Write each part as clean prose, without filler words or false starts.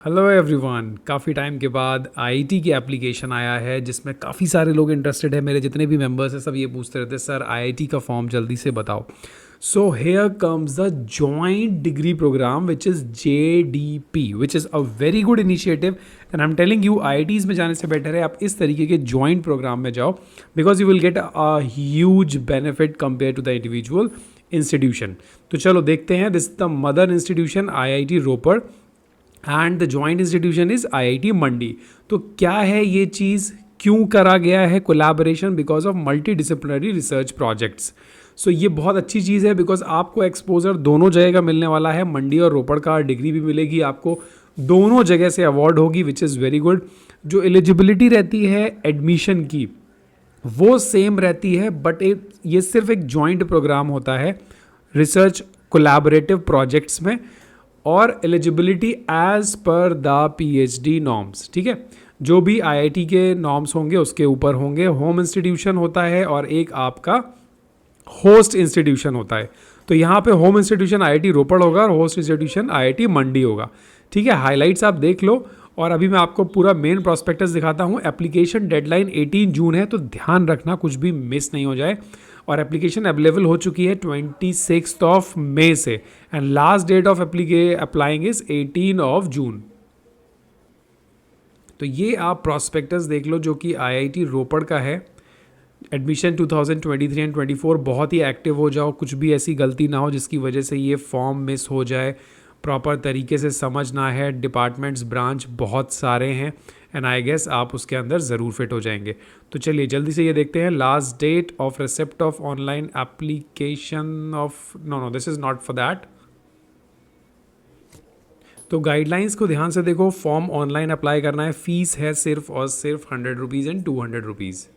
Hello everyone, काफ़ी time के बाद आईआईटी की एप्लीकेशन आया है जिसमें काफ़ी सारे लोग इंटरेस्टेड है। मेरे जितने भी मेंबर्स हैं सब ये पूछते रहते हैं, सर आईआईटी का फॉर्म जल्दी से बताओ। So here comes the joint degree programme which is JDP, which is a very good initiative. And I am telling you, IITs में जाने से बेटर है आप इस तरीके के जॉइंट प्रोग्राम में जाओ, because you will get a huge benefit compare to the individual institution. तो चलो देखते हैं। This the mother institution IIT Ropar and the joint institution is IIT Mandi. तो क्या है ये चीज़, क्यों करा गया है collaboration? Because of multi disciplinary research projects. So ये बहुत अच्छी चीज़ है बिकॉज आपको एक्सपोजर दोनों जगह का मिलने वाला है, मंडी और रोपड़ का डिग्री भी मिलेगी आपको, दोनों जगह से अवार्ड होगी, विच इज़ वेरी गुड। जो एलिजिबिलिटी रहती है एडमिशन की वो सेम रहती है, बट ये सिर्फ एक जॉइंट प्रोग्राम होता है रिसर्च कोलैबोरेटिव प्रोजेक्ट्स में, और एलिजिबिलिटी एज पर द PhD नॉर्म्स। ठीक है, जो भी IIT के नॉर्म्स होंगे उसके ऊपर होंगे। होम इंस्टीट्यूशन होता है और एक आपका होस्ट इंस्टीट्यूशन होता है। तो यहाँ पे होम इंस्टीट्यूशन IIT रोपड़ होगा और होस्ट इंस्टीट्यूशन IIT मंडी होगा। ठीक है, हाइलाइट्स आप देख लो। और अभी मैं आपको पूरा मेन प्रॉस्पेक्टस दिखाता हूँ। एप्लीकेशन डेडलाइन 18 जून है, तो ध्यान रखना कुछ भी मिस नहीं हो जाए। और एप्लीकेशन अवेलेबल हो चुकी है 26 मई से, and last date of applying is 18 June. तो ये आप प्रॉस्पेक्टस देख लो जो कि IIT रोपड़ का है। एडमिशन 2023 एंड 24 बहुत ही एक्टिव हो जाओ, कुछ भी ऐसी गलती ना हो जिसकी वजह से ये फॉर्म मिस हो जाए। प्रॉपर तरीके से समझना है, डिपार्टमेंट्स ब्रांच बहुत सारे हैं, एंड आई गेस आप उसके अंदर ज़रूर फिट हो जाएंगे। तो चलिए जल्दी से ये देखते हैं। Last date of receipt of online application of no this is not for that. तो गाइडलाइंस को ध्यान से देखो। फॉर्म ऑनलाइन अप्लाई करना है, फीस है सिर्फ और सिर्फ 100 रुपीज़ एंड 200 रुपीज़।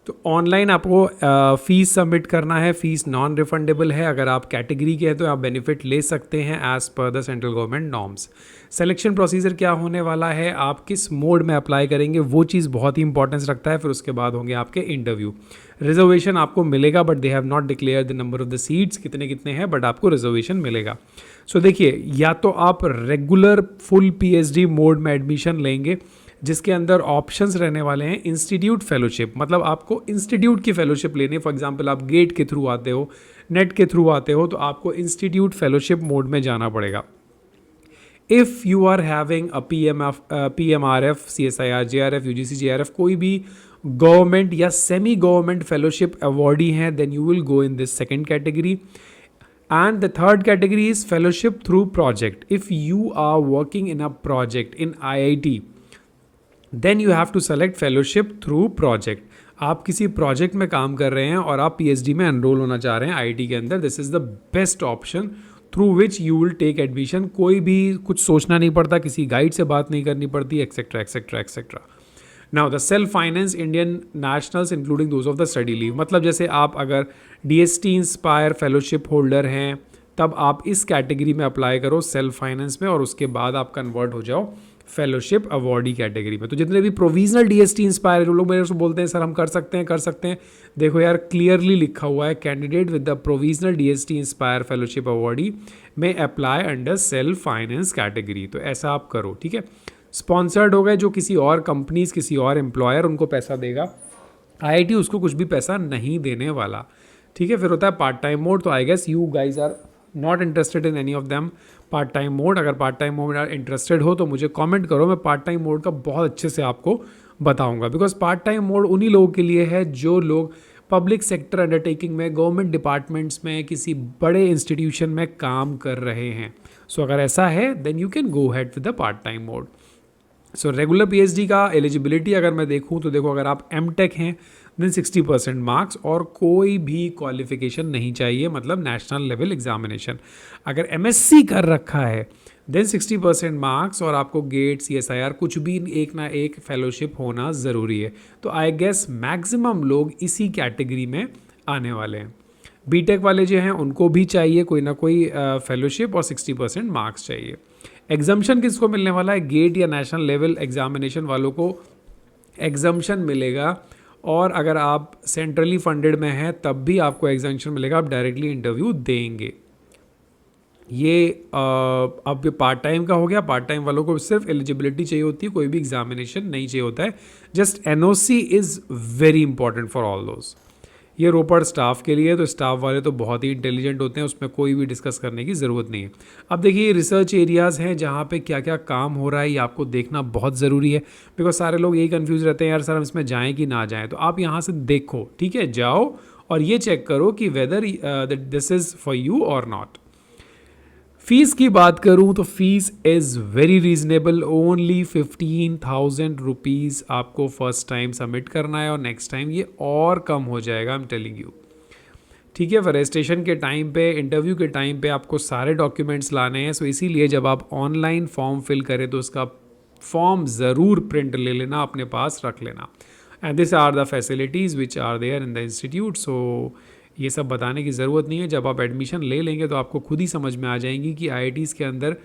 तो ऑनलाइन आपको फीस सबमिट करना है, फीस नॉन रिफंडेबल है। अगर आप कैटेगरी के हैं तो आप बेनिफिट ले सकते हैं एज पर the central government norms. Selection procedure क्या होने वाला है, आप किस मोड में अप्लाई करेंगे वो चीज़ बहुत ही इंपॉर्टेंस रखता है। फिर उसके बाद होंगे आपके इंटरव्यू। रिजर्वेशन आपको मिलेगा, but they have not declare the number of the seats कितने कितने हैं, बट आपको रिजर्वेशन मिलेगा। सो देखिए, या तो आप रेगुलर फुल PhD मोड में एडमिशन लेंगे जिसके अंदर ऑप्शंस रहने वाले हैं इंस्टीट्यूट फेलोशिप, मतलब आपको इंस्टीट्यूट की फेलोशिप लेनी है। फॉर एग्जांपल आप गेट के थ्रू आते हो, नेट के थ्रू आते हो, तो आपको इंस्टीट्यूट फेलोशिप मोड में जाना पड़ेगा। If you are having a PMRF, CSIR, JRF, UGC, JRF, कोई भी गवर्नमेंट या सेमी गवर्नमेंट फेलोशिप अवॉर्डी हैं, then you will go in this second category. And the third category is fellowship through project. If you are working in a project in IIT, then you have to select fellowship through project. आप किसी project में काम कर रहे हैं और आप PhD में एनरोल होना चाह रहे हैं IIT के अंदर, this is the best option through which you will take admission. कोई भी कुछ सोचना नहीं पड़ता, किसी गाइड से बात नहीं करनी पड़ती, etcetera etcetera etcetera. Now the self finance Indian nationals including those of the study leave, मतलब जैसे आप अगर DST इंस्पायर फेलोशिप होल्डर हैं तब आप इस कैटेगरी में अप्लाई करो सेल्फ फाइनेंस में, और उसके बाद आप कन्वर्ट हो जाओ फेलोशिप अवॉर्डी कैटेगरी में। तो जितने भी प्रोविजनल DST इंस्पायर लोग मेरे से बोलते हैं सर हम कर सकते हैं कर सकते हैं, देखो यार क्लियरली लिखा हुआ है candidate with the provisional DST inspire fellowship awardee में apply under self finance category. तो ऐसा आप करो, ठीक है। स्पॉन्सर्ड हो गए जो किसी और कंपनीज, किसी और एम्प्लॉयर उनको पैसा देगा, IIT उसको कुछ भी पैसा नहीं देने वाला, ठीक है। फिर होता है पार्ट टाइम मोड। तो I guess you guys are not interested in any of them part time mode. अगर पार्ट टाइम मोड में इंटरेस्टेड हो तो मुझे कमेंट करो, मैं पार्ट टाइम मोड का बहुत अच्छे से आपको बताऊंगा। बिकॉज पार्ट टाइम मोड उन्हीं लोगों के लिए है जो लोग पब्लिक सेक्टर अंडरटेकिंग में, गवर्नमेंट डिपार्टमेंट्स में, किसी बड़े इंस्टीट्यूशन में काम कर रहे हैं। सो अगर ऐसा है then you can go ahead with the part time mode. So regular PhD का एलिजिबिलिटी अगर मैं देखूँ तो देखो, अगर आप MTech हैं देन 60% मार्क्स और कोई भी क्वालिफिकेशन नहीं चाहिए, मतलब नेशनल लेवल एग्जामिनेशन। अगर MSc कर रखा है देन 60% मार्क्स और आपको गेट, CSIR कुछ भी एक ना एक फेलोशिप होना ज़रूरी है। तो आई गेस मैक्सिमम लोग इसी कैटेगरी में आने वाले हैं। BTech वाले जो हैं उनको भी चाहिए कोई ना कोई फेलोशिप और 60% मार्क्स चाहिए। एग्जाम्शन किसको मिलने वाला है? गेट या नेशनल लेवल एग्जामिनेशन वालों को एग्जाम्शन मिलेगा, और अगर आप सेंट्रली फंडेड में हैं तब भी आपको एग्जाम्शन मिलेगा, आप डायरेक्टली इंटरव्यू देंगे। ये अब ये पार्ट टाइम का हो गया। पार्ट टाइम वालों को सिर्फ एलिजिबिलिटी चाहिए होती है, कोई भी एग्जामिनेशन नहीं चाहिए होता है। Just NOC is very important for all those. ये रोपड़ स्टाफ के लिए, तो स्टाफ वाले तो बहुत ही इंटेलिजेंट होते हैं, उसमें कोई भी डिस्कस करने की ज़रूरत नहीं है। अब देखिए, रिसर्च एरियाज़ हैं जहाँ पे क्या क्या काम हो रहा है, ये आपको देखना बहुत ज़रूरी है। बिकॉज सारे लोग यही कन्फ्यूज़ रहते हैं, यार सर हम इसमें जाएँ कि ना जाएँ। तो आप यहाँ से देखो, ठीक है, जाओ और ये चेक करो कि whether this is for you और नॉट। फीस की बात करूं तो fees is very reasonable, only 15,000 rupees आपको फर्स्ट टाइम सबमिट करना है और नेक्स्ट टाइम ये और कम हो जाएगा, आई एम टेलिंग यू। ठीक है, रजिस्ट्रेशन के टाइम पे, इंटरव्यू के टाइम पे आपको सारे डॉक्यूमेंट्स लाने हैं। सो इसीलिए जब आप ऑनलाइन फॉर्म फिल करें तो उसका फॉर्म ज़रूर प्रिंट ले लेना, अपने पास रख लेना। And this are the facilities which are there in the institute. So ये सब बताने की ज़रूरत नहीं है, जब आप एडमिशन ले लेंगे तो आपको खुद ही समझ में आ जाएंगी कि IITs के अंदर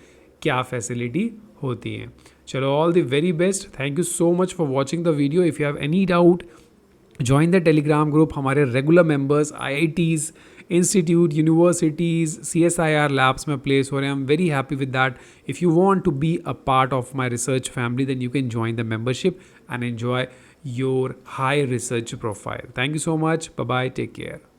क्या फैसिलिटी होती है। चलो, all the very best, thank you so much for watching the video. If you have any doubt, join the telegram group. हमारे regular members IITs, institute, universities, CSIR labs में प्लेस हो रहे हैं। I am very happy with that. If you want to be a part of my research family, then you can join the membership and enjoy your high research profile. Thank you so much. Bye bye. Take care.